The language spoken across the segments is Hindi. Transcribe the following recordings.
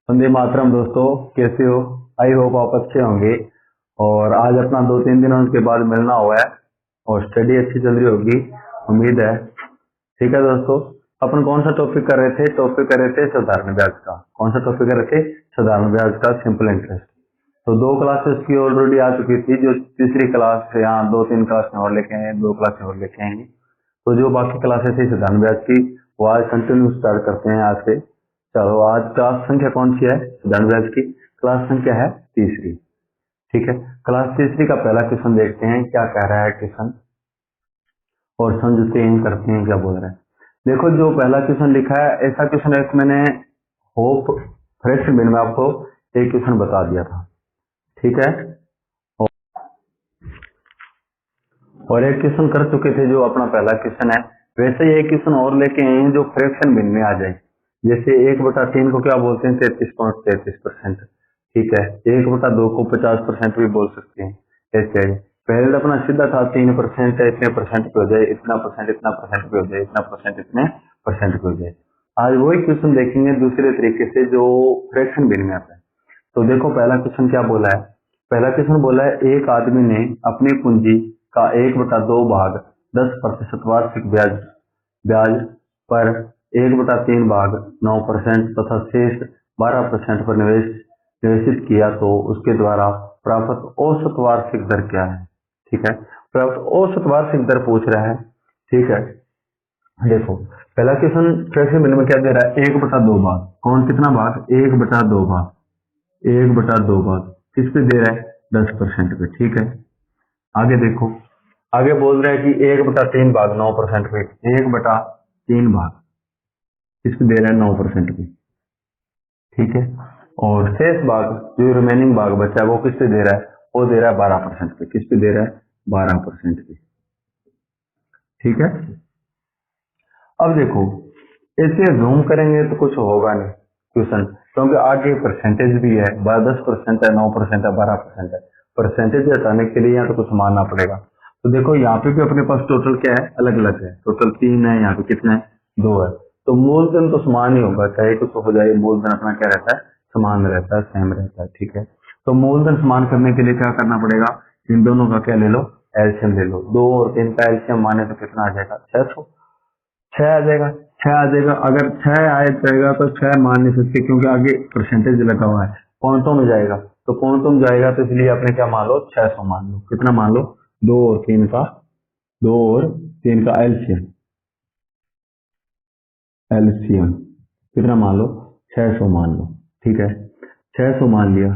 वंदे मातरम दोस्तों, कैसे हो? आई होप आप अच्छे होंगे। और आज अपना 2-3 दिनों के बाद मिलना हुआ है और स्टडी अच्छी चल रही होगी, उम्मीद है। ठीक है दोस्तों, अपन कौन सा टॉपिक कर रहे थे? टॉपिक कर रहे थे साधारण ब्याज का। कौन सा टॉपिक कर रहे थे? साधारण ब्याज का, सिंपल इंटरेस्ट। तो 2 क्लासेस की ऑलरेडी आ चुकी थी, जो तीसरी क्लास यहाँ 2-3 क्लास में और लेके आए, 2 क्लासें और लेके आएंगे। तो जो बाकी क्लासेस थी साधारण ब्याज की, वो आज कंटिन्यू स्टार्ट करते हैं आज से। चलो, आज क्लास संख्या कौन सी है साधारण ब्याज की? क्लास संख्या है तीसरी। ठीक है, क्लास तीसरी का पहला क्वेश्चन देखते हैं क्या कह रहा है क्वेश्चन, और समझते हैं, करते हैं क्या बोल रहा है। देखो, जो पहला क्वेश्चन लिखा है, ऐसा क्वेश्चन एक मैंने होप फ्रेक्शन बिन में आपको एक क्वेश्चन बता दिया था। ठीक है, और एक क्वेश्चन कर चुके थे जो अपना पहला क्वेश्चन है। वैसे ही एक क्वेश्चन और लेके आए हैं जो फ्रैक्शन बिन में आ जाए। जैसे 1/3 को क्या बोलते हैं? 33.33%। ठीक है, 1/2 को 50% भी बोल सकते हैं। ऐसे है, पहले अपना सीधा था 3% है, इतने परसेंट पे हो जाए, इतना परसेंट इतना परसेंट पे हो जाए, इतना परसेंट इतने परसेंट पे हो जाए। आज वही क्वेश्चन देखेंगे दूसरे तरीके से जो फ्रैक्शन बिन में आता है। तो देखो, पहला क्वेश्चन क्या बोला है? पहला क्वेश्चन बोला है, एक आदमी ने अपनी पूंजी का 1/2 भाग 10% वार्षिक ब्याज ब्याज पर 1/3 भाग 9% तथा शेष 12% पर निवेशित किया, तो उसके द्वारा प्राप्त औसत वार्षिक दर क्या है? ठीक है, प्राप्त औसत वार्षिक दर पूछ रहा है। ठीक है, देखो पहला क्वेश्चन फ्रैक्शन बिन में क्या दे रहा है? 1/2 भाग। कौन कितना भाग? 1/2 भाग। 1/2 भाग किस पे दे रहा है? 10% पे। ठीक है, आगे देखो, आगे बोल रहा है कि 1/3 भाग 9% पे। 1/3 भाग किस पे दे रहा है? 9% पे। ठीक है, और शेष भाग जो रिमेनिंग भाग बचा है वो किस पे दे रहा है? वो दे रहा है 12% पे। किस पे दे रहा है? 12% पे। ठीक है, अब देखो, ऐसे जूम करेंगे तो कुछ होगा नहीं क्वेश्चन, क्योंकि आगे परसेंटेज भी है, 10% है, 9% है, 12% है। परसेंटेज हटाने के लिए यहाँ तो कुछ मानना पड़ेगा। तो देखो, यहाँ पे भी अपने पास टोटल क्या है? अलग अलग है। टोटल 3 है, यहाँ पे कितना है? 2 है। तो मूलधन तो समान ही होगा, चाहे कुछ हो जाए, मूलधन अपना क्या रहता है? समान रहता है, सेम रहता है। ठीक है, तो मूलधन समान करने के लिए क्या करना पड़ेगा? इन दोनों का क्या ले लो? एलसीएम ले लो। 2 और 3 का एलसीएम माने तो कितना आ जाएगा? 600। 6 आ जाएगा। 6 आ जाएगा। अगर 6 आ जाएगा तो 6 मान नहीं सकते, क्योंकि आगे परसेंटेज लगा हुआ है, पॉइंटों में जाएगा। तो पॉइंटों में जाएगा, तो इसलिए आपने क्या मान लो? 600 मान लो। कितना मान लो? 2 और 3 का, 2 और 3 का एलसीएम। एलसीएम कितना मान लो? 600 मान लो। ठीक है, 600 मान लिया।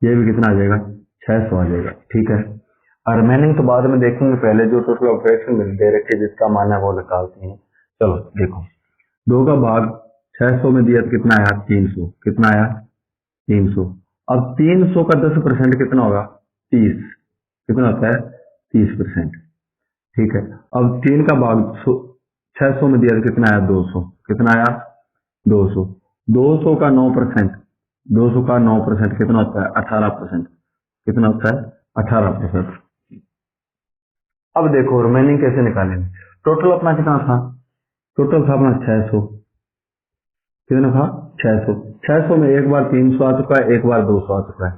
ये भी कितना आ जाएगा? 600 आ जाएगा। ठीक है, और रिमेनिंग तो बाद में देखेंगे, पहले जो टोटल ऑपरेशन दे रखे जिसका मान है वो निकालते हैं। चलो देखो, 2 का भाग 600 में दिया तो कितना आया? 300। कितना आया? 300। अब 300 का 10% कितना होगा? 30। कितना होता है? 30%। ठीक है, अब 3 का भाग 600 में दिया तो कितना आया? 200। कितना आया? 200। 200 का 9%, 200 का 9% कितना होता है? 18%। कितना होता है? 18%। अब देखो, रिमेनिंग कैसे निकालेंगे? टोटल अपना कितना था? टोटल था अपना 600। कितना था? 600। 600 में एक बार 300 आ चुका है, एक बार 200 आ चुका है।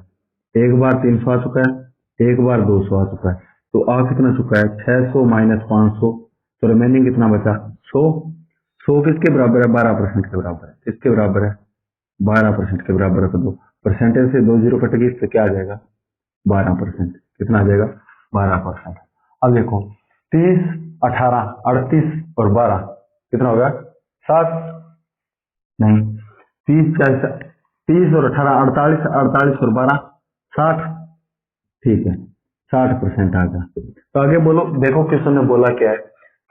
एक बार 300 आ चुका है, एक बार 200 आ चुका है। तो आ कितना चुका है? 600 माइनस 500, तो रिमेनिंग कितना बचा? 100। 100 किसके बराबर है? 12% के बराबर है। किसके बराबर है? 12% के बराबर है। तो परसेंटेज से 2 जीरो कटेगी तो क्या आ जाएगा? 12%। कितना आ जाएगा? 12%। अब देखो, 30, 18, 38 और 12 कितना होगा? 60। नहीं, 30 और 18, 48, 48 और 12, 60। ठीक है, 60% आ गया। तो आगे बोलो, देखो क्वेश्चन ने बोला क्या है?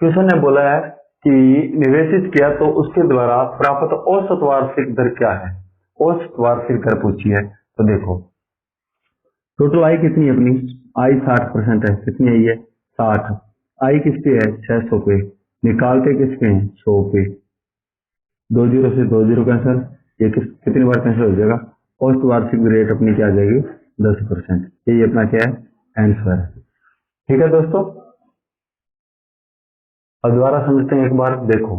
क्वेश्चन ने बोला है कि निवेशित किया तो उसके द्वारा प्राप्त औसत वार्षिक दर क्या है? औसत वार्षिक दर पूछी है। तो देखो, टोटल आई कितनी है अपनी? आई 60% है। कितनी आई है? 60। आई किस पे है? 600 पे। निकालते किस पे हैं? 100 पे। 2 जीरो से 2 जीरो कैंसिल, ये कितनी बार कैंसिल हो जाएगा? औसत वार्षिक रेट अपनी क्या आ जाएगी? 10%। यही अपना क्या है? आंसर है। ठीक है दोस्तों। अब दोबारा समझते हैं एक बार। देखो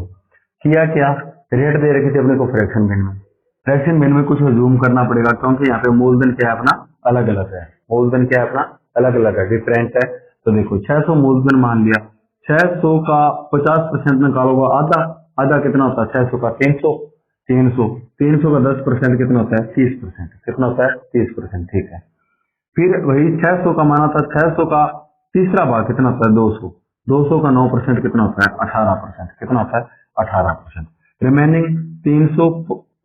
किया क्या, रेट दे रखी थी अपने को फ्रैक्शन बिन में। फ्रैक्शन बिन में कुछ जूम करना पड़ेगा क्योंकि यहाँ पे मूलधन क्या है अपना अलग अलग है। मूलधन क्या है अपना अलग अलग है, डिफरेंट है। तो देखो 600 मूलधन मान लिया, 600 का 50% निकालोगे आधा, आधा कितना होता है 600 का 300, 300 का 10% कितना होता है 30%, कितना होता है 30%, ठीक है। फिर वही 600 का माना था, 600 का तीसरा भाग कितना होता है 200, 200 का 9% कितना होता है 18%, कितना होता है 18%। रिमेनिंग 300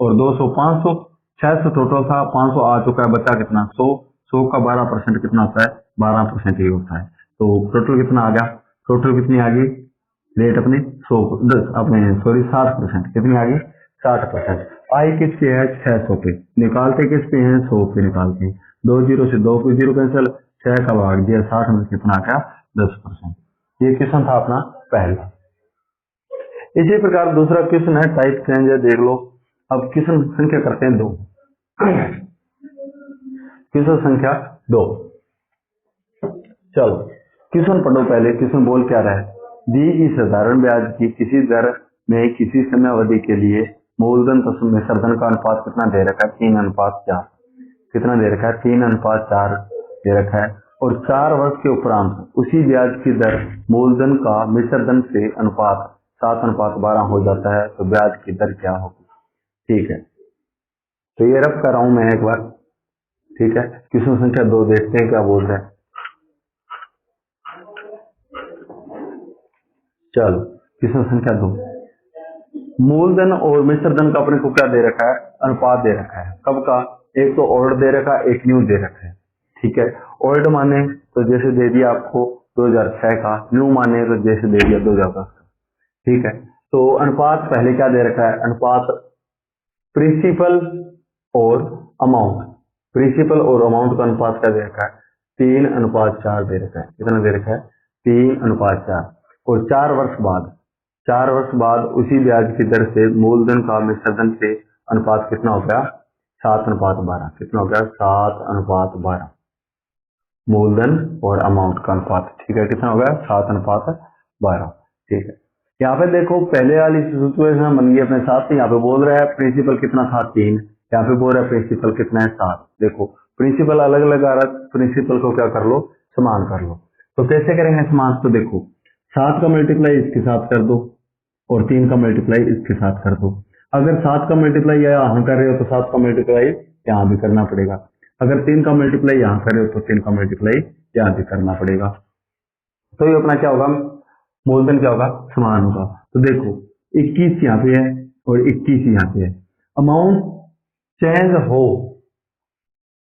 और 200 500, 600 टोटल था, 500 आ चुका है, बचा कितना 100, 100 का 12% कितना होता है 12% ही होता है। तो टोटल कितना आ गया, टोटल कितनी आ गई रेट अपनी 100 10 अपने सॉरी 60%, कितनी आ गई 60%। आई किस पे है 600 पे, निकालते किस पे हैं 100 पे निकालते हैं। 2 जीरो से 2 को जीरो कैंसिल, 6 का भाग दिया 60 में कितना आ गया 10%। ये क्वेश्चन था अपना पहला। इसी प्रकार दूसरा क्वेश्चन है टाइप चेंज है, देख लो। अब क्वेश्चन संख्या करते हैं 2। क्वेश्चन संख्या 2, चलो क्वेश्चन पढ़ो पहले। क्वेश्चन बोल क्या रहा है, दी गई साधारण ब्याज की किसी दर में किसी समय अवधि के लिए मूलधन तथा मिश्रधन का अनुपात कितना दे रखा है 3:4, कितना दे रखा है 3:4 दे रखा है। और 4 वर्ष के उपरांत उसी ब्याज की दर मूलधन का मिश्रधन से अनुपात 7:12 हो जाता है, तो ब्याज की दर क्या होगी। ठीक है, तो ये रब कर रहा हूं मैं एक बार। ठीक है, क्वेश्चन संख्या 2 देखते हैं क्या बोल रहे हैं। चलो क्वेश्चन संख्या 2, मूलधन और मिश्रधन का अपने को क्या दे रखा है अनुपात दे रखा है। कब का, एक तो ओल्ड दे रखा है, एक न्यू दे रखा है। ठीक है, ओल्ड माने तो जैसे दे दिया आपको 2006 का, न्यू माने तो जैसे दे दिया 2010 का। ठीक है, तो अनुपात पहले क्या दे रखा है, अनुपात प्रिंसिपल और अमाउंट, प्रिंसिपल और अमाउंट का अनुपात क्या दे रखा है 3:4 दे रखा है। कितना दे रखा है 3:4। और 4 वर्ष बाद, 4 वर्ष बाद उसी ब्याज की दर से मूलधन का मिश्रधन से अनुपात कितना हो गया 7:12, कितना हो गया 7:12 मूलधन और अमाउंट का अनुपात। ठीक है, कितना हो गया 7:12। ठीक है, यहाँ पे देखो पहले वाली सिचुएशन बन गई अपने साथ, यहाँ पे बोल रहा है प्रिंसिपल कितना था 3, यहाँ पे बोल रहा है प्रिंसिपल कितना है 7। देखो प्रिंसिपल अलग अलग आ रहा है, प्रिंसिपल को क्या कर लो समान कर लो। तो कैसे करेंगे समान, तो देखो 7 का मल्टीप्लाई इसके साथ कर दो और 3 का मल्टीप्लाई इसके साथ कर दो। अगर 7 का मल्टीप्लाई यहाँ कर रहे हो तो 7 का मल्टीप्लाई यहाँ भी करना पड़ेगा। अगर 3 का मल्टीप्लाई यहाँ कर रहे हो तो 3 का मल्टीप्लाई यहाँ भी करना पड़ेगा। तो ये अपना क्या होगा मूलधन क्या होगा समान होगा। तो देखो 21 यहाँ पे है और 21 यहाँ पे है। अमाउंट चेंज हो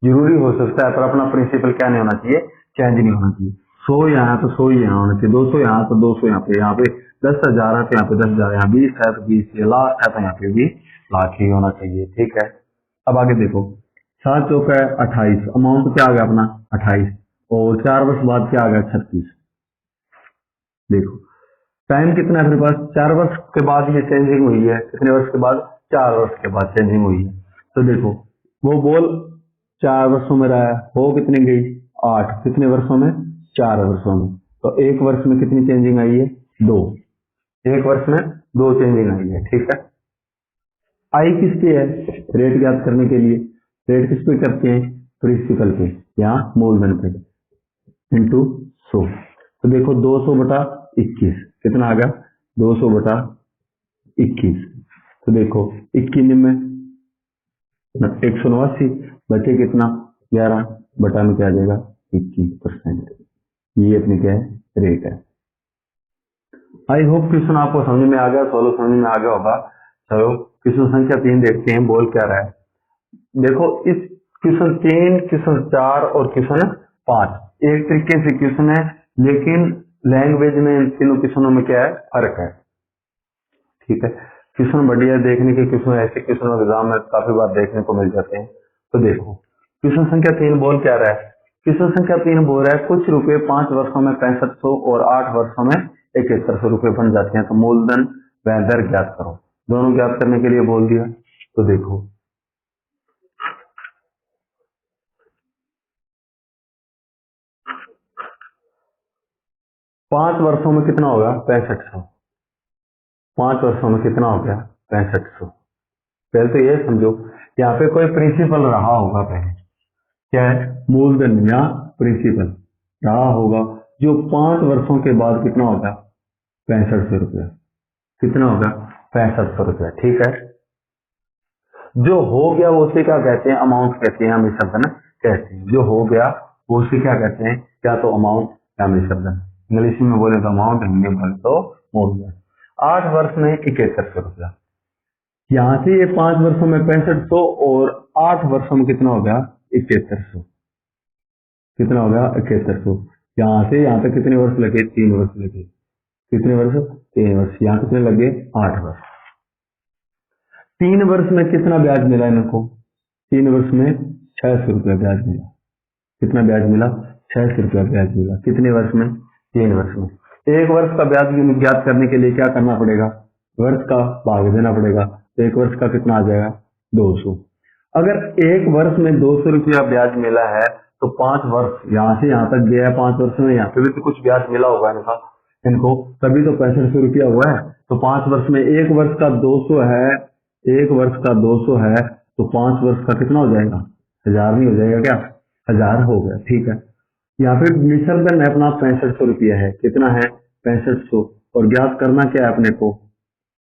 जरूरी हो सकता है पर अपना प्रिंसिपल क्या नहीं होना चाहिए चेंज नहीं होना चाहिए। 100 यहाँ तो 100 ही यहाँ होना चाहिए, 200 यहाँ तो 200 यहाँ पे 10,000 है तो यहाँ पे 10,000, यहाँ 20 है तो 20, लाख है तो यहाँ पे भी लाख ही होना चाहिए। ठीक है, अब आगे देखो 7 चौका है 28, अमाउंट क्या आ गया अपना 28 और 4 वर्ष बाद क्या आ गया 36। देखो टाइम कितना है अपने पास 4 वर्ष के बाद ये चेंजिंग हुई है, कितने वर्ष के बाद 4 वर्ष के बाद चेंजिंग हुई है। तो देखो वो बॉल 4 वर्षों में रहा है, हो कितने गई 8, कितने वर्षों में 4 वर्षों में। तो एक वर्ष में कितनी चेंजिंग आई है 2, एक वर्ष में 2 चेंजिंग आई है। ठीक है, आई किस पे है रेट ज्ञात करने के लिए, रेट किस पे करते हैं प्रिंसिपल पे या मूलधन पे इंटू 100। तो देखो 200/21 कितना आ गया 200/21। तो देखो 21 में 189 बचे कितना 11 बटा में क्या आ जाएगा 21%। ये अपनी क्या है रेट है। आई होप क्वेश्चन आपको समझ में आ गया, सोल्व समझ में आ गया होगा। चलो क्वेश्चन संख्या 3 देखते हैं बोल क्या रहा है। देखो इस क्वेश्चन 3, क्वेश्चन 4 और क्वेश्चन 5 एक तरीके से क्वेश्चन है, लेकिन लैंग्वेज में इन तीनों क्वेश्चनों में क्या है फर्क है। ठीक है, क्वेश्चन बढ़िया देखने के, क्वेश्चन ऐसे क्वेश्चन एग्जाम में काफी बार देखने को मिल जाते हैं। तो देखो क्वेश्चन संख्या 3 बोल क्या रहा है, क्वेश्चन संख्या 3 बोल रहा है कुछ रुपए 5 वर्षों में 6500 और 8 वर्षों में 7100 रुपए बन जाते हैं, तो मूलधन व दर ज्ञात करो। दोनों ज्ञात करने के लिए बोल दिया। तो देखो 5 वर्षों में कितना होगा? 6500। 5 वर्षों में कितना हो गया? 6500। पहले तो ये समझो, यहाँ पे कोई प्रिंसिपल रहा होगा पहले, क्या है? मूलधन या प्रिंसिपल रहा होगा, जो 5 वर्षों के बाद कितना होगा? 6500 रुपया। कितना होगा? 6500 रुपया। ठीक है, जो हो गया वो उसे क्या कहते हैं? अमाउंट कहते हैं, हम विसर्जन कहते हैं। जो हो गया वो उसे क्या कहते हैं? क्या तो अमाउंट या विसर्जन। इंग्लिश में बोले तो अमाउंट, हिंदी में बोले तो मूलधन। 8 वर्ष में 7100 रुपया। यहाँ से ये 5 वर्षों में 6500 और 8 वर्षों में कितना हो गया? 7100। कितना हो गया? 7100। यहाँ से यहाँ तक कितने वर्ष लगे? 3 वर्ष लगे। कितने वर्ष? 3 वर्ष। यहाँ कितने लगे? 8 वर्ष। 3 वर्ष में कितना ब्याज मिला इनको? 3 वर्ष में 600 रुपया ब्याज मिला। कितना ब्याज मिला? 600 रुपया ब्याज मिला। कितने वर्ष में? 3 वर्ष में। 1 वर्ष का ब्याज ज्ञात करने के लिए क्या करना पड़ेगा? वर्ष का भाग देना पड़ेगा। तो 1 वर्ष का कितना आ जाएगा? 200। अगर 1 वर्ष में 200 रुपया ब्याज मिला है तो 5 वर्ष यहाँ से यहाँ तक गया है, 5 वर्ष में यहाँ पे भी तो कुछ ब्याज मिला होगा इनको, तभी तो 6500 रुपया हुआ है। तो 5 वर्ष में 1 वर्ष का 200 है, 1 वर्ष का 200 है, तो 5 वर्ष का कितना हो जाएगा? 1000 नहीं हो जाएगा क्या? 1000 हो गया। ठीक है, यहाँ पे विसर्जन है अपना 6500 रुपया है। कितना है? 6500। और ज्ञात करना क्या है अपने को?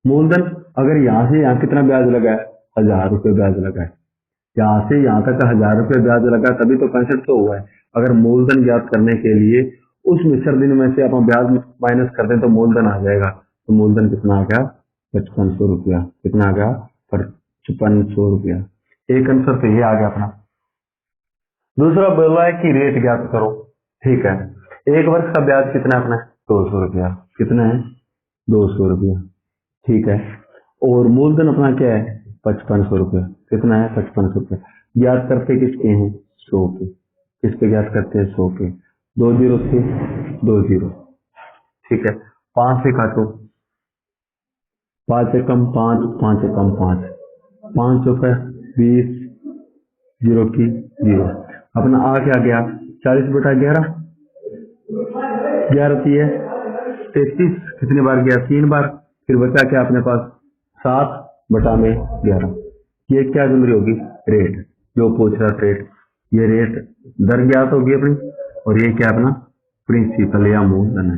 मूलधन। अगर यहाँ से यहाँ कितना ब्याज लगा है? 1000 रुपये ब्याज लगा है। यहाँ से यहाँ तक 1000 रुपये ब्याज लगा, तभी तो 6500 हुआ है। अगर मूलधन ज्ञात करने के लिए उस विसर्जन में से अपन ब्याज माइनस कर दें तो मूलधन आ जाएगा। तो मूलधन कितना आ गया? 5500 रुपया। कितना आ गया? 5500 रुपया। एक आंसर तो ये आ गया अपना। दूसरा बोला है कि रेट ज्ञात करो। ठीक है, 1 वर्ष का ब्याज कितना है अपना? 200 रुपया। कितना है? 200 रुपया। ठीक है, और मूलधन अपना क्या है? 5500 रुपया। कितना है? 5500 रुपया। ज्ञात करते किसके हैं? 100 के। किस पे ज्ञात करते हैं? 100 के। 2 जीरो से 2 जीरो। ठीक है, 5 से काटो, 5 से कम 5, 5 से कम 5, 5 रुपये 20, जीरो की जीरो। अपना आ क्या गया? 40/11। 11 है 33। कितनी बार गया? 3 बार। फिर बचा क्या अपने पास? 7/11। ये क्या जुमरी होगी? रेट। जो पूछ रहा रेट, ये रेट दर ज्ञात होगी अपनी, और ये क्या अपना? प्रिंसिपल या मूलधन है।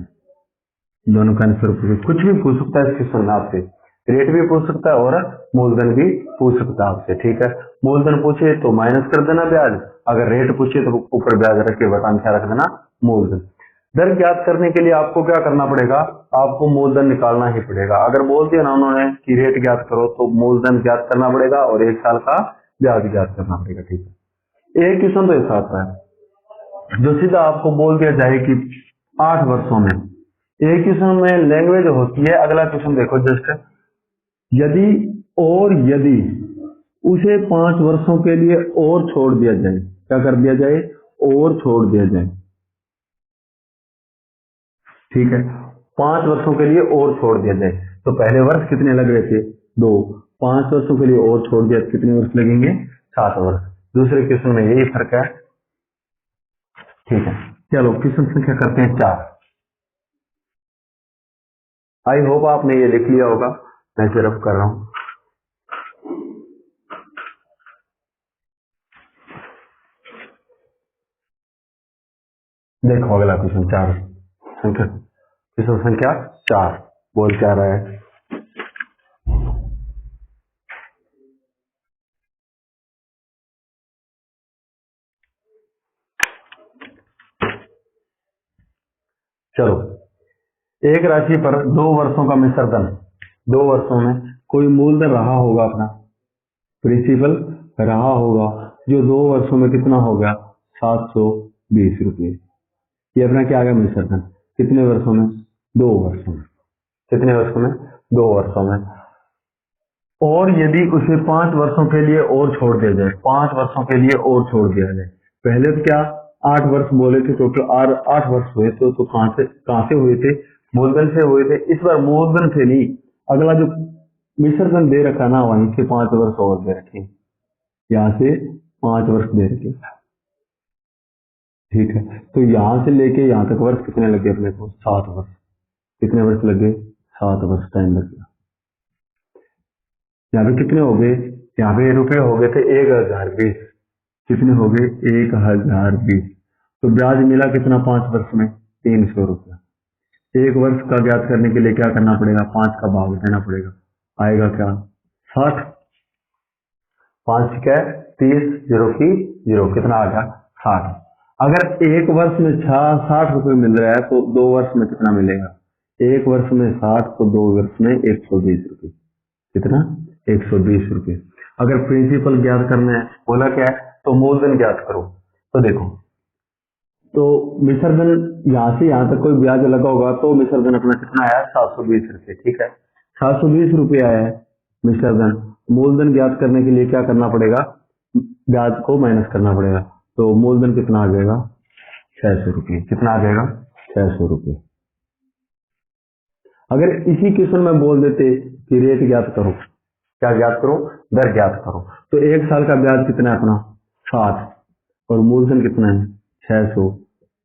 दोनों का आंसर कुछ भी पूछ सकता है इसके सुनना आपसे। रेट भी पूछ सकता है और मूलधन भी पूछ सकता है आपसे। ठीक है, मूलधन पूछे तो माइनस कर देना ब्याज, अगर रेट पूछे तो ऊपर ब्याज रख के बटा क्या रख देना? मूलधन। दर ज्ञात करने के लिए आपको क्या करना पड़ेगा? आपको मूलधन निकालना ही पड़ेगा। अगर बोल दिया ना उन्होंने कि रेट ज्ञात करो, तो मूलधन ज्ञात करना पड़ेगा और 1 साल का ब्याज ज्ञात करना पड़ेगा। ठीक है, एक क्वेश्चन तो ऐसा आता है जो सीधा आपको बोल दिया जाए कि 8 वर्षों में। एक क्वेश्चन में लैंग्वेज होती है। अगला क्वेश्चन देखो जस्ट, यदि और यदि उसे 5 वर्षों के लिए और छोड़ दिया जाए। क्या कर दिया जाए? और छोड़ दिया जाए। ठीक है, 5 वर्षों के लिए और छोड़ दिया जाए। तो पहले वर्ष कितने लग रहे थे? 2। 5 वर्षों के लिए और छोड़ दिया तो कितने वर्ष लगेंगे? 7 वर्ष। दूसरे क्वेश्चन में यही फर्क है। ठीक है, चलो क्वेश्चन संख्या करते हैं 4। आई होप आपने ये लिख लिया होगा, मैं सिर्फ कर रहा हूं। देखो अगला क्वेश्चन 4 संख्या, क्वेश्चन संख्या 4 बोल क्या रहा है? चलो, एक राशि पर 2 वर्षों का मिश्रधन, 2 वर्षों में कोई मूलधन रहा होगा अपना, प्रिंसिपल रहा होगा, जो 2 वर्षों में कितना हो गया? 720 रुपये। ये अपना क्या आ गया? मिश्रधन। कितने वर्षों में? 2 वर्षों में। कितने वर्षों में? 2 वर्षों में। और यदि उसे 5 वर्षों के लिए और छोड़ दिया जाए, 5 वर्षों के लिए और छोड़ दिया जाए। पहले तो क्या 8 वर्ष बोले थे, टोटल 8 वर्ष हुए तो कहां से हुए थे? मूलधन से हुए थे। इस बार मूलधन से नहीं, अगला जो विसर्जन दे रखा ना, वहीं से 5 वर्ष और दे रखे, यहाँ से 5 वर्ष दे रखे। ठीक है, तो यहाँ से लेके यहाँ तक वर्ष कितने लगे अपने को? 7 वर्ष। कितने वर्ष लगे? 7 वर्ष टाइम लग गया। यहाँ पे कितने हो गए? यहाँ पे रुपए हो गए थे 1020। कितने हो गए? 1020। तो ब्याज मिला कितना 5 वर्ष में? 300 रुपया। एक वर्ष का ज्ञात करने के लिए क्या करना पड़ेगा? 5 का भाग देना पड़ेगा। आएगा क्या? 60। 5 क्या है? 30, जीरो की जीरो, कितना आ गया? 60। अगर एक वर्ष में 60 रुपए मिल रहा है तो 2 वर्ष में कितना मिलेगा? एक वर्ष में 60 तो 2 वर्ष में 120 रुपए। कितना? 120 रुपए। अगर प्रिंसिपल ज्ञात करना है, बोला क्या है? तो मूलधन ज्ञात करो। तो देखो, तो मिश्रधन यहाँ से यहाँ तक कोई ब्याज लगा होगा तो मिश्रधन अपना कितना आया? 720 रुपए। ठीक है, 720 रुपए आया है मिश्रधन। मूलधन ज्ञात करने के लिए क्या करना पड़ेगा? ब्याज को माइनस करना पड़ेगा। तो मूलधन कितना आ जाएगा? 600 रुपये। कितना आ जाएगा? 600 रुपये। अगर इसी क्वेश्चन में बोल देते कि रेट ज्ञात करो, क्या ज्ञात करो? दर ज्ञात करो, तो एक साल का ब्याज कितना है अपना? 60, और मूलधन कितना है? 600।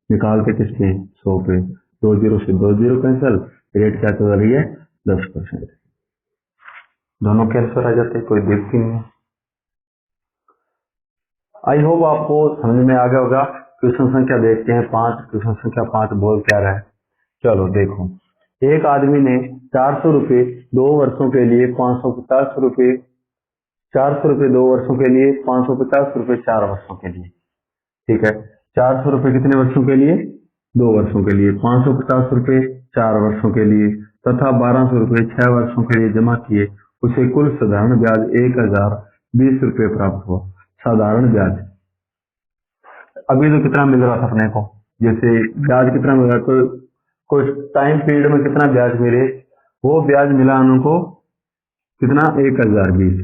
निकालते किसके? 100 पे। 2 जीरो से 2 जीरो कैंसिल, रेट क्या चल रही है? 10%। दोनों कैंसिल आ जाते, कोई दिक्कत नहीं है। आई होप आपको समझ में आ गया होगा। क्वेश्चन संख्या देखते हैं 5। क्वेश्चन संख्या 5 बोल क्या रहा है? चलो देखो, एक आदमी ने 400 रुपये 2 वर्षों के लिए, 550 रुपये 400 रुपये 2 वर्षों के लिए, 550 रुपये 4 वर्षों के लिए। ठीक है, 400 रुपये कितने वर्षों के लिए? 2 वर्षों के लिए। 550 रुपये 4 वर्षों के लिए तथा 1200 रुपये 6 वर्षों के लिए जमा किए, उसे कुल साधारण ब्याज 1020 रुपये प्राप्त हुआ। साधारण ब्याज अभी तो कितना मिल रहा था अपने को? जैसे ब्याज कितना मिल रहा, कोई टाइम पीरियड में कितना ब्याज मिले, वो ब्याज मिला उनको कितना? 1020।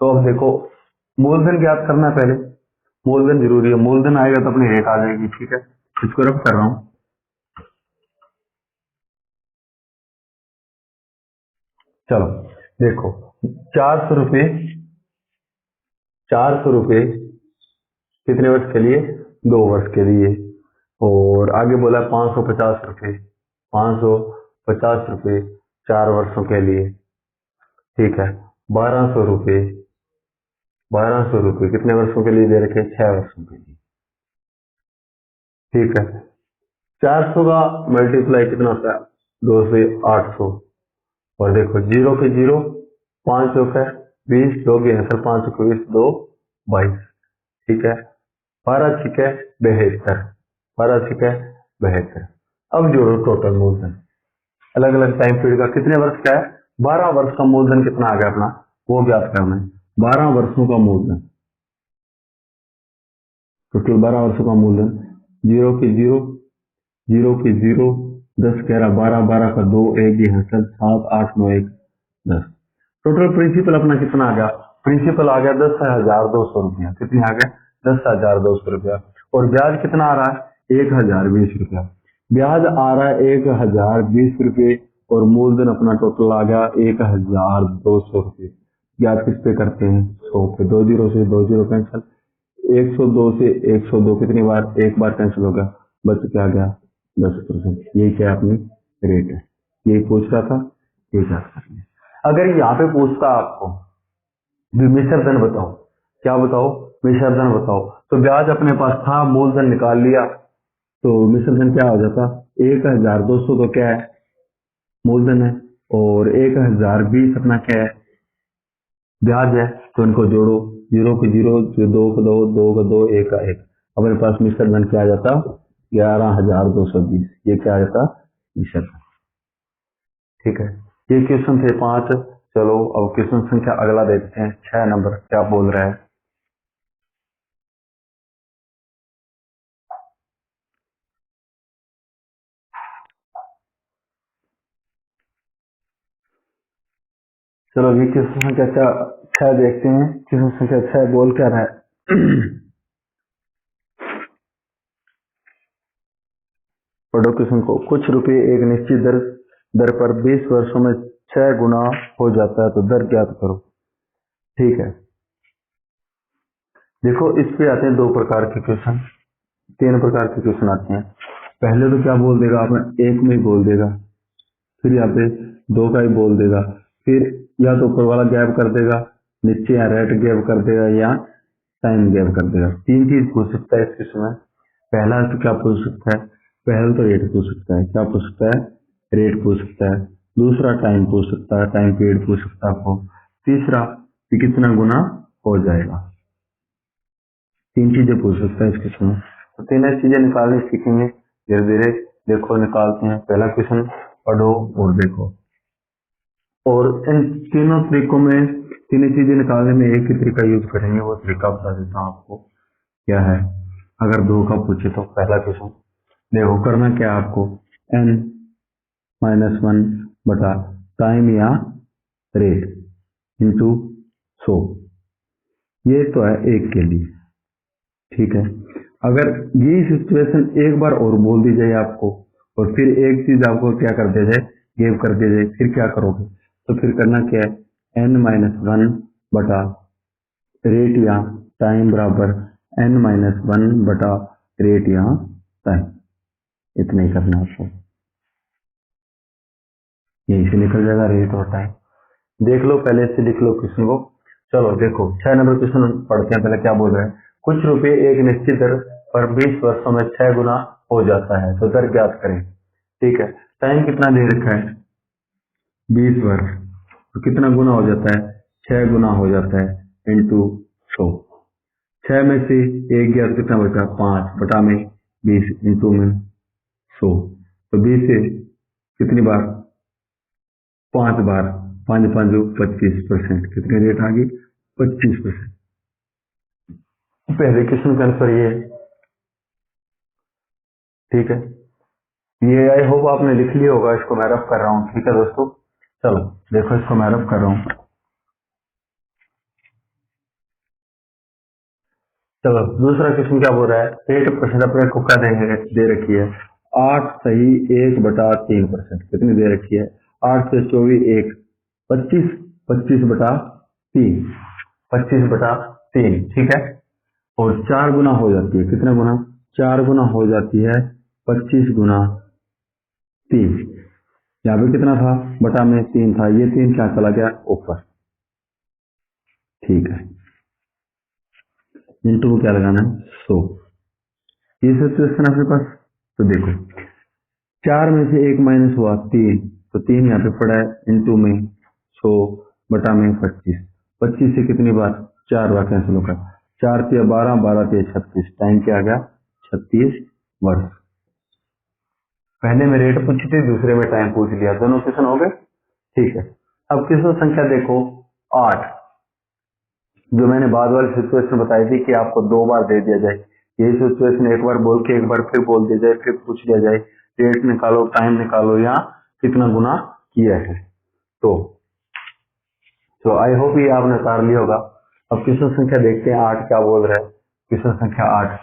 तो अब देखो, मूलधन ज्ञात करना है पहले। मूलधन जरूरी है, मूलधन आएगा तो अपनी रेट आ जाएगी। ठीक है, इसको रब कर रहा हूं। चलो देखो, 400 रुपये 400 रुपये कितने वर्ष के लिए? 2 वर्ष के लिए। और आगे बोला 550 रुपये 550 रुपये 4 वर्षों के लिए। ठीक है, 1200 रुपये 1200 रुपये कितने वर्षों के लिए दे रखे? 6 वर्षों के लिए। ठीक है, 400 का मल्टीप्लाई कितना होता है? 2 से 800। और देखो, जीरो के जीरो, 5 चौक है 20, 2 के सर 5 को 20, 2 22। ठीक है, 12 छिक है 72, 12 छिक है 72। अब जोड़ो टोटल मूलधन अलग अलग टाइम पीरियड का कितने वर्ष का है? 12 वर्ष का मूलधन कितना आ गया अपना, वो ज्ञात करना है। 12 वर्षों का मूलधन, टोटल 12 वर्षों का मूलधन। जीरो के जीरो, जीरो के जीरो, 10 11 12, 12 का 2, 1 ये हासिल 7 8 9 1 10। टोटल प्रिंसिपल अपना कितना आ गया? प्रिंसिपल आ गया 10,200 रुपया। कितनी आ गया? 10,200 रुपया। और ब्याज कितना आ रहा है? 1020 रुपया। ब्याज आ रहा है 1020 रुपये, और मूलधन अपना टोटल आ गया 1,200 रुपये। ब्याज किस पे करते हैं? 100 पे। 2 जीरो से 2 जीरो कैंसिल, 102 से 102 कितनी बार? एक बार कैंसिल हो गया, बच क्या गया? 10%। यही क्या अपनी रेट है, यही पूछ रहा था, ये क्या करना। अगर यहाँ पे पूछता आपको मिश्रधन बताओ, क्या बताओ? मिश्रधन बताओ, तो ब्याज अपने पास था, मूलधन निकाल लिया, तो मिश्रधन क्या हो जाता? 1,200 तो क्या है? मूलधन है, और 1,020 अपना क्या है? ब्याज है। तो इनको जोड़ो, जीरो के जीरो, 2 का 2, 2 का 2, 1 का 1। अपने पास मिश्रधन क्या आ जाता? 11,220। ये क्या आ जाता? मिश्रधन। ठीक है, ये क्वेश्चन थे 5। चलो अब क्वेश्चन संख्या अगला देखते हैं, 6 नंबर क्या बोल रहा है। चलो अभी क्वेश्चन संख्या 6 देखते हैं। क्वेश्चन संख्या 6 बोल क्या रहा है? पढ़ो क्वेश्चन को। कुछ रुपए एक निश्चित दर पर 20 वर्षों में 6 गुना हो जाता है, तो दर ज्ञात करो। ठीक है, देखो इस पे आते हैं 2 प्रकार के क्वेश्चन। तीन प्रकार के क्वेश्चन आते हैं। पहले तो क्या बोल देगा आपने, एक में ही बोल देगा, फिर यहाँ पे दो का ही बोल देगा, फिर या तो ऊपर वाला गैप कर देगा, नीचे या रेट गैप कर देगा, या टाइम गैप कर देगा। तीन चीज पूछ सकता है इस क्वेश्चन में। पहला तो क्या पूछ सकता है, पहला तो रेट पूछ सकता है। क्या पूछ सकता है, रेट पूछ सकता है। दूसरा टाइम पूछ सकता है, टाइम पीरियड पूछ सकता है आपको। तीसरा कि कितना गुना हो जाएगा। तीन चीजें पूछ सकता है इस क्वेश्चन में। तो तीनों चीजें निकालनी सीखेंगे धीरे धीरे। देखो निकालते हैं पहला क्वेश्चन, पढ़ो और देखो। और इन तीनों तरीकों में तीनों चीजें निकालने में एक ही तरीका यूज करेंगे, वो तरीका बता देता हूँ आपको क्या है। अगर दो का पूछे तो पहला क्वेश्चन देखो, करना क्या है आपको, n-1 बटा टाइम या रेट इंटू 100। ये तो है एक के लिए, ठीक है। अगर ये सिचुएशन एक बार और बोल दी जाए आपको, और फिर एक चीज आपको क्या कर दिया जाए, गिव कर दिया जाए, फिर क्या करोगे, तो फिर करना क्या है, n-1 बटा रेट या टाइम बराबर n-1 बटा रेट या टाइम। इतना ही करना है आपको, यहीं से निकल जाएगा रेट और टाइम। देख लो पहले से लिख लो क्वेश्चन को। चलो देखो 6 नंबर क्वेश्चन पढ़ते हैं। पहले क्या बोल रहा है, कुछ रुपए एक निश्चित दर पर 20 वर्षों में 6 गुना हो जाता है, तो दर ज्ञात करें। ठीक है, टाइम कितना दे रखा है, 20 वर्ष, तो कितना गुना हो जाता है, 6 गुना हो जाता है इंटू 100। 6 में से एक गया तो कितना बचा, 5 बटा में 20 इंटू में 100। तो 20 से कितनी बार, 5 बार, 5 5 25%, कितने रेट आ गई, 25%। पहले क्वेश्चन का आंसर ये है, ठीक है। ये आई होप आपने लिख लिया होगा, इसको मैं रफ कर रहा हूँ, ठीक है दोस्तों। चलो देखो, इसको मैं रफ कर रहा हूँ। चलो दूसरा क्वेश्चन क्या बोल रहा है, 8% अपने को क्या दे रखी है, 8 सही 1 बटा 3%, कितनी दे रखी है, 8 से 24 1, 25, 25 बटा 3, 25 बटा 3, ठीक है। और 4 गुना हो जाती है, कितना गुना, 4 गुना हो जाती है 25 गुना 3। यहाँ पे कितना था, बटा में 3 था, ये 3 क्या चला गया ऊपर, ठीक है। इंटू को क्या लगाना है, 100। ये सिचुएशन आपके पास, तो देखो 4 में से 1 माइनस हुआ 3, तो 3 यहाँ पे पड़ा है, इंटू में 100 बटा में 25। 25 से कितनी बार, 4 बार कैंसिल होगा, 4 तिया 12, 12 तिया 36, टाइम क्या आ गया, 36 वर्ष। पहले में रेट पूछी थी, दूसरे में टाइम पूछ लिया, दोनों क्वेश्चन हो गए, ठीक है। अब क्वेश्चन संख्या देखो 8, जो मैंने बाद वाली सिचुएशन बताई थी कि आपको 2 बार दे दिया जाए, यही सिचुएशन एक बार बोल के एक बार फिर बोल दिया जाए, फिर पूछ लिया जाए रेट निकालो, टाइम निकालो, या कितना गुना किया है। तो आई होप ये आपने उतार लिया होगा। अब क्वेश्चन संख्या देखते हैं 8 क्या बोल रहा है। क्वेश्चन संख्या 8,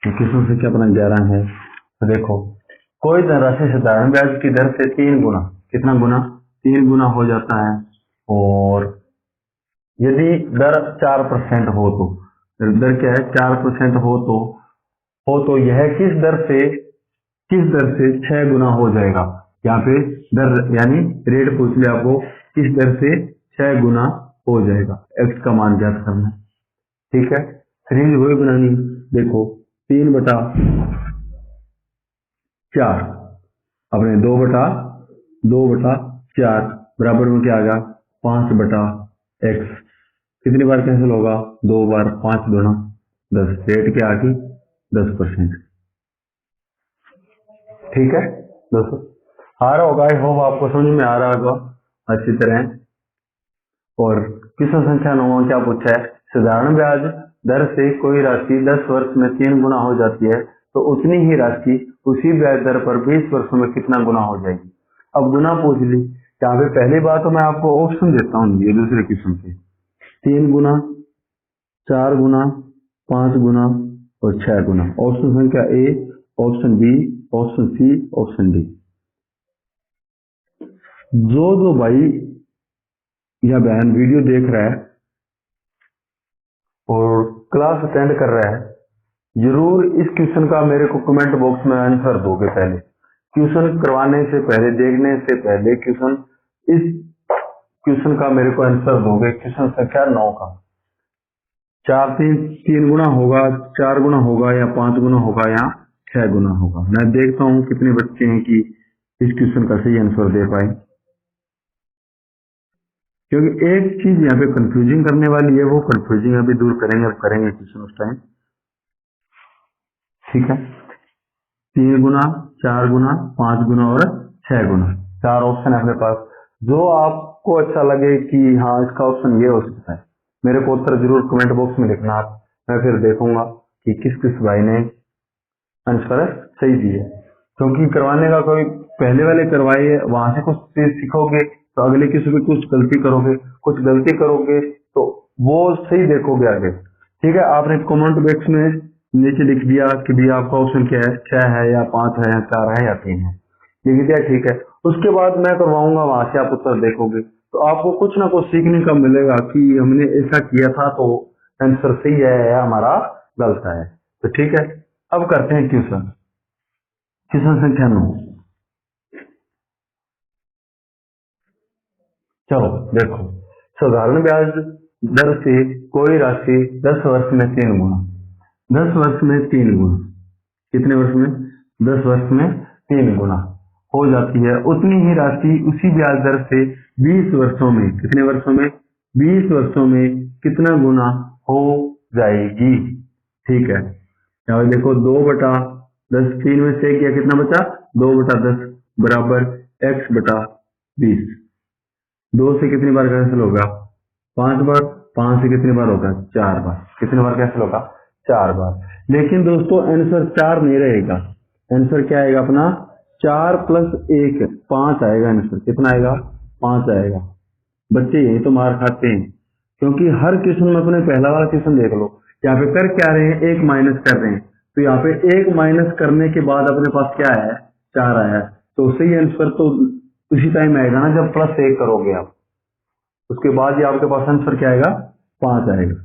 क्वेश्चन संख्या अपना 11 है। तो देखो, कोई धनराशि साधारण ब्याज की दर से 3 गुना, कितना गुना, 3 गुना हो जाता है, और यदि दर 4% हो तो, दर क्या है, 4% हो तो यह किस दर से 6 गुना हो जाएगा। यहाँ पे दर यानी रेट पूछ लिया आपको, किस दर से 6 गुना हो जाएगा, एक्स का मान ज्ञात करना है, ठीक है। सीरीज वही बनानी, देखो 3 बटा 4 अपने 2 बटा 4 बराबर में क्या आ गया, 5 बटा एक्स। कितनी बार कैंसिल होगा, 2 बार, 5 गुना 10, रेट क्या आ गई 10%, ठीक है दोस्तों। आ रहा होगा, आई होप आपको समझ में आ रहा होगा अच्छी तरह। और क्वेश्चन संख्या 9 क्या पूछा है, साधारण ब्याज दर से कोई राशि 10 वर्ष में 3 गुना हो जाती है, तो उतनी ही राशि उसी ब्याज दर पर 20 वर्षों में कितना गुना हो जाएगी। अब गुना पूछ ली, यहाँ पे पहली बात तो मैं आपको ऑप्शन देता हूँ, ये दूसरे क्वेश्चन पे 3 गुना, 4 गुना, 5 गुना और 6 गुना। ऑप्शन संख्या A, option B, option C, option D. जो जो भाई या बहन वीडियो देख रहा है और क्लास अटेंड कर रहा है, जरूर इस क्वेश्चन का मेरे को कमेंट बॉक्स में आंसर दोगे। पहले क्वेश्चन करवाने से पहले, देखने से पहले क्वेश्चन, इस क्वेश्चन का मेरे को आंसर दोगे। क्वेश्चन संख्या 9 का 4 3 गुना होगा, 4 गुना होगा, या 5 गुना होगा, या 6 गुना होगा। मैं देखता हूँ कितने बच्चे हैं कि इस क्वेश्चन का सही आंसर दे पाए, क्योंकि एक चीज यहाँ पे कंफ्यूजिंग करने वाली है, वो कंफ्यूजिंग अभी दूर करेंगे, अब करेंगे क्वेश्चन उस टाइम। ठीक है, 3 गुना, 4 गुना, 5 गुना और 6 गुना, 4 ऑप्शन है अपने पास। जो आपको अच्छा लगे कि हाँ इसका ऑप्शन ये हो सकता है, मेरे को उत्तर जरूर कमेंट बॉक्स में लिखना आप। मैं फिर देखूंगा कि किस किस भाई ने आंसर सही दिए, क्योंकि करवाने का कोई पहले वाले करवाए, वहां से कुछ चीज सीखोगे तो अगले किसी भी कुछ गलती करोगे, कुछ गलती करोगे तो वो सही देखोगे आगे। ठीक है, आपने कमेंट बॉक्स में नीचे लिख दिया कि भी आपका ऑप्शन क्या है, 6 है या 5 है या 4 है या 3 है, लिख दिया। ठीक है, उसके बाद मैं करवाऊंगा, वहां से आप उत्तर देखोगे तो आपको कुछ ना कुछ सीखने का मिलेगा कि हमने ऐसा किया था तो आंसर सही है या हमारा गलत है। तो ठीक है, अब करते हैं क्वेश्चन। क्वेश्चन संख्या 9। चलो देखो, साधारण ब्याज दर से कोई राशि 10 वर्ष में 3 गुना, 10 वर्ष में 3 गुना, कितने वर्ष में, 10 वर्ष में 3 गुना हो जाती है, उतनी ही राशि उसी ब्याज दर से 20 वर्षों में, कितने वर्षों में, 20 वर्षों में कितना गुना हो जाएगी। ठीक है, यहाँ देखो 2/10, 3 में से किया कितना बचा, 2/10 बराबर x/20। 2 से कितनी बार कैंसिल होगा, 5 बार, 5 से कितनी बार होगा, 4 बार, कितनी बार कैंसिल होगा, 4 बार। लेकिन दोस्तों आंसर 4 नहीं रहेगा, आंसर क्या आएगा अपना, 4 + 1 5 आएगा आंसर। कितना आएगा, 5 आएगा। बच्चे यही तो मार खाते हैं, क्योंकि हर क्वेश्चन में, अपने पहला वाला क्वेश्चन देख लो, यहाँ पे कर क्या रहे हैं, 1 माइनस कर रहे हैं, तो यहाँ पे 1 माइनस करने के बाद अपने पास क्या है, 4 आया। तो सही आंसर तो उसी टाइम आएगा ना जब +1 करोगे आप, उसके बाद ही आपके पास आंसर क्या आएगा, 5 आएगा।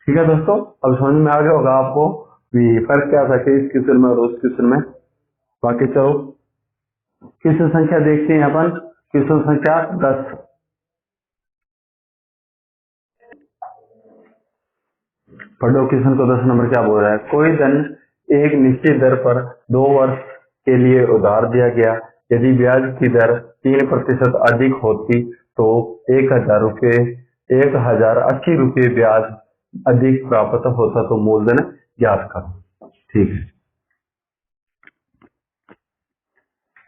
ठीक है दोस्तों, अब समझ में आ गया होगा आपको कि फर्क क्या था इस क्वेश्चन में और उस क्वेश्चन में। बाकी चलो क्वेश्चन संख्या देखते हैं अपन। क्वेश्चन संख्या 10, पढ़ो क्वेश्चन को। 10 नंबर क्या बोल रहा है, कोई धन एक निश्चित दर पर 2 वर्ष के लिए उधार दिया गया, यदि ब्याज की दर 3% अधिक होती तो 1080 रुपये ब्याज अधिक प्राप्त होता, तो मूलधन ज्ञात करो। ठीक है,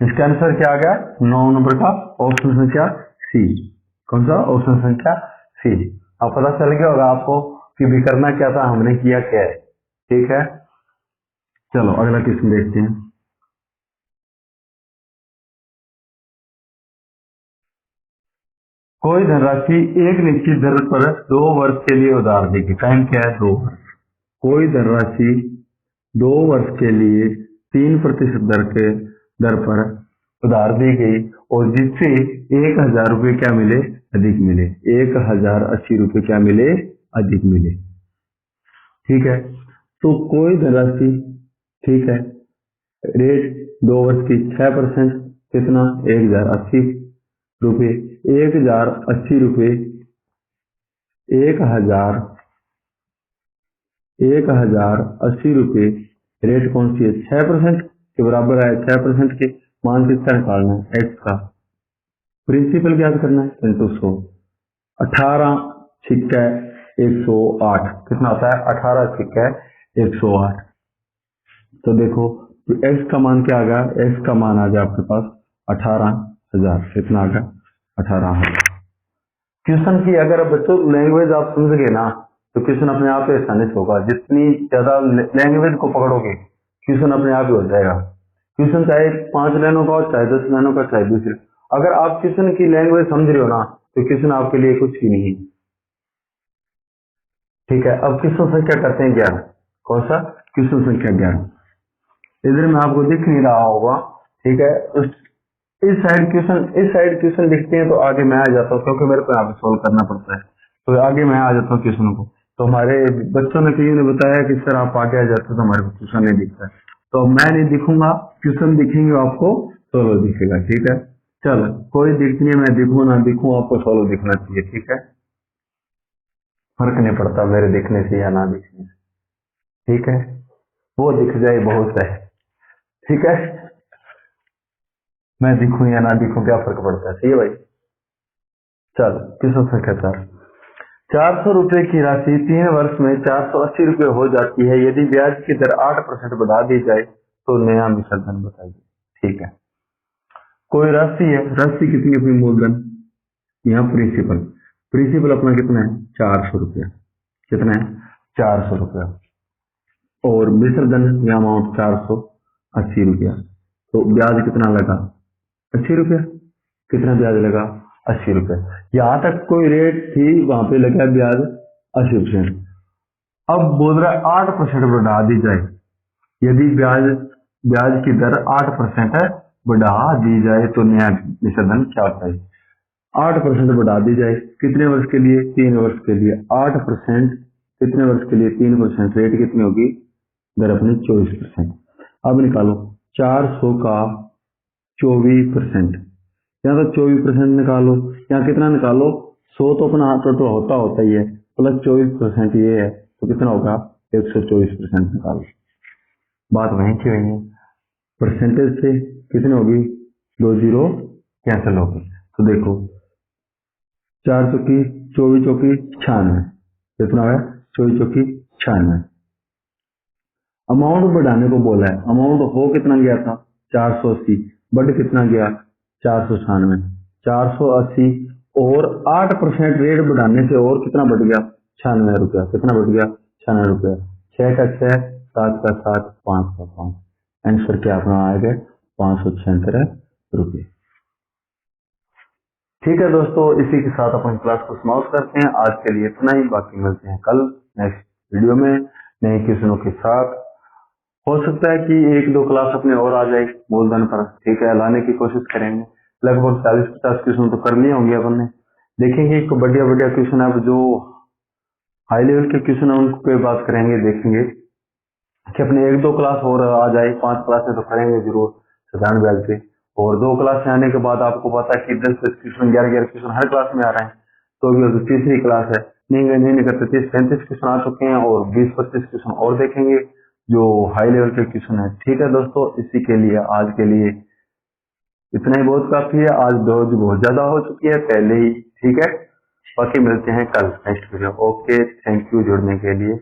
इसका आंसर क्या आ गया, 9 नंबर का ऑप्शन संख्या सी। कौन सा, ऑप्शन संख्या सी। अब पता चल गया होगा आपको कि भी करना क्या था, हमने किया क्या है। ठीक है, चलो अगला क्वेश्चन देखते हैं। कोई धनराशि एक निश्चित दर पर 2 वर्ष के लिए उधार देगी, टाइम क्या है, 2 वर्ष। कोई धनराशि 2 वर्ष के लिए 3% दर पर उधार दी गई, और जिससे 1000 रुपये क्या मिले, अधिक मिले, 1080 रुपये क्या मिले, अधिक मिले। ठीक है, तो कोई धनराशि, ठीक है, रेट 2 वर्ष की 6%, कितना, 1080 रुपये, 1080 रुपये, 1080 रुपये रेट कौन सी है, 6% के बराबर है, 6% के मान किसका निकालना है, एक्स का। प्रिंसिपल ज्ञात करना है, इंटू 100, 18 छिक्का 108, कितना आता है, 18 छिक्का 108। तो देखो एक्स का मान क्या आ गया, एक्स का मान आ गया आपके पास 18,000, कितना आ गया, 18,000। क्वेश्चन की अगर बच्चों लैंग्वेज आप समझ गए ना, तो क्वेश्चन अपने आप ही आसानी से होगा। जितनी ज्यादा लैंग्वेज को पकड़ोगे, क्वेश्चन अपने आप ही हो जाएगा। क्वेश्चन चाहे 5 लाइनों का हो, चाहे 10 लाइनों का, चाहे 20, अगर आप क्वेश्चन की लैंग्वेज समझ रहे हो ना, तो क्वेश्चन आपके लिए कुछ भी नहीं। ठीक है, अब क्वेश्चन संख्या करते हैं 11। कौन सा, क्वेश्चन संख्या 11, इधर में आपको दिख नहीं रहा होगा। ठीक है, उस इस साइड क्वेश्चन दिखते हैं तो आगे मैं आ जाता हूँ, क्योंकि मेरे को यहाँ पे सोल्व करना पड़ता है, तो आगे मैं आ जाता हूँ क्वेश्चन को। तो हमारे बच्चों ने कईयों ने बताया कि सर आप आगे आ जाते हो तो हमारे को क्वेश्चन नहीं दिखता है, तो मैं नहीं दिखूंगा, क्वेश्चन दिखेंगे आपको, सोल्व दिखेगा, ठीक है। चलो कोई दिक्कत नहीं है, मैं दिखूं ना दिखूं आपको सोल्व दिखना चाहिए, ठीक है, फर्क नहीं पड़ता मेरे दिखने से या ना दिखने से, ठीक है, वो दिख जाए बहुत है, ठीक है, मैं दिखूं या ना दिखूं क्या फर्क पड़ता है, ठीक है भाई। चलो क्वेश्चन संख्या 400 रुपए की राशि 3 वर्ष में 480 रुपए हो जाती है, यदि ब्याज की दर 8% बढ़ा दी जाए तो नया मिश्र धन बताइए, ठीक है। कोई राशि है, राशि कितनी अपनी मूलधन, यहाँ प्रिंसिपल, प्रिंसिपल अपना कितना है 400 रुपया, कितना है 400 रुपया, और मिश्र धन यह अमाउंट 480 रुपया, तो ब्याज कितना लगा 80 रुपया, कितना ब्याज लगा 80 रुपया, यहाँ तक कोई रेट थी वहां पे लगा ब्याज 80%। अब बोल रहा है 8% बढ़ा दी जाए, यदि ब्याज ब्याज की दर 8% बढ़ा दी जाए तो नया मिश्र धन क्या होता है। 8% बढ़ा दी जाए कितने वर्ष के लिए, 3 वर्ष के लिए, 8% कितने वर्ष के लिए 3%, रेट कितनी होगी, दर अपनी 24%। अब निकालो 400 का 24%, यहाँ तो 24% निकालो, यहाँ कितना निकालो 100 तो अपना टोटल होता ही है, प्लस 24% ये है तो कितना होगा 124% निकालो, बात वहीं की वहीं है, परसेंटेज से कितनी होगी 2 जीरो कैंसिल होगी, तो देखो 4 चौकी 24 चौकी 96, कितना है 24 चौकी 96। अमाउंट बढ़ाने को बोला है, अमाउंट हो कितना गया था 480, बढ़ कितना गया 496, 480 और 8% रेट बढ़ाने से और कितना बढ़ गया 96 रुपया, कितना बढ़ गया 96 रुपया, 6 का 6, 7 का 7, 5 का 5, आंसर क्या अपना आएगा 576 रुपये। ठीक है दोस्तों, इसी के साथ अपन क्लास को समाप्त करते हैं, आज के लिए इतना ही, बाकी मिलते हैं कल नेक्स्ट वीडियो में नए क्वेश्चनों के साथ। हो सकता है कि 1-2 क्लास अपने और आ जाए मूलधन पर, ठीक है, लाने की कोशिश करेंगे, लगभग 40-50 क्वेश्चन तो कर लिए होंगे अपन ने, देखेंगे एक बढ़िया बढ़िया क्वेश्चन, अब जो हाई लेवल के क्वेश्चन है उन पे बात करेंगे, देखेंगे कि अपने 1-2 क्लास और आ जाए, 5 क्लासें तो करेंगे जरूर साधारण ब्याज पे, और 2 क्लास आने के बाद आपको पता है कि 10-10 क्वेश्चन 11-11 क्वेश्चन हर क्लास में आ रहे हैं, तो अभी तीसरी क्लास है, नहीं करते 30-35 क्वेश्चन आ चुके हैं और 20-25 क्वेश्चन और देखेंगे जो हाई लेवल के क्वेश्चन है। ठीक है दोस्तों, इसी के लिए आज के लिए इतना ही बहुत काफी है, आज डोज बहुत ज्यादा हो चुकी है पहले ही, ठीक है, बाकी मिलते हैं कल next video. Okay, thank you जुड़ने के लिए।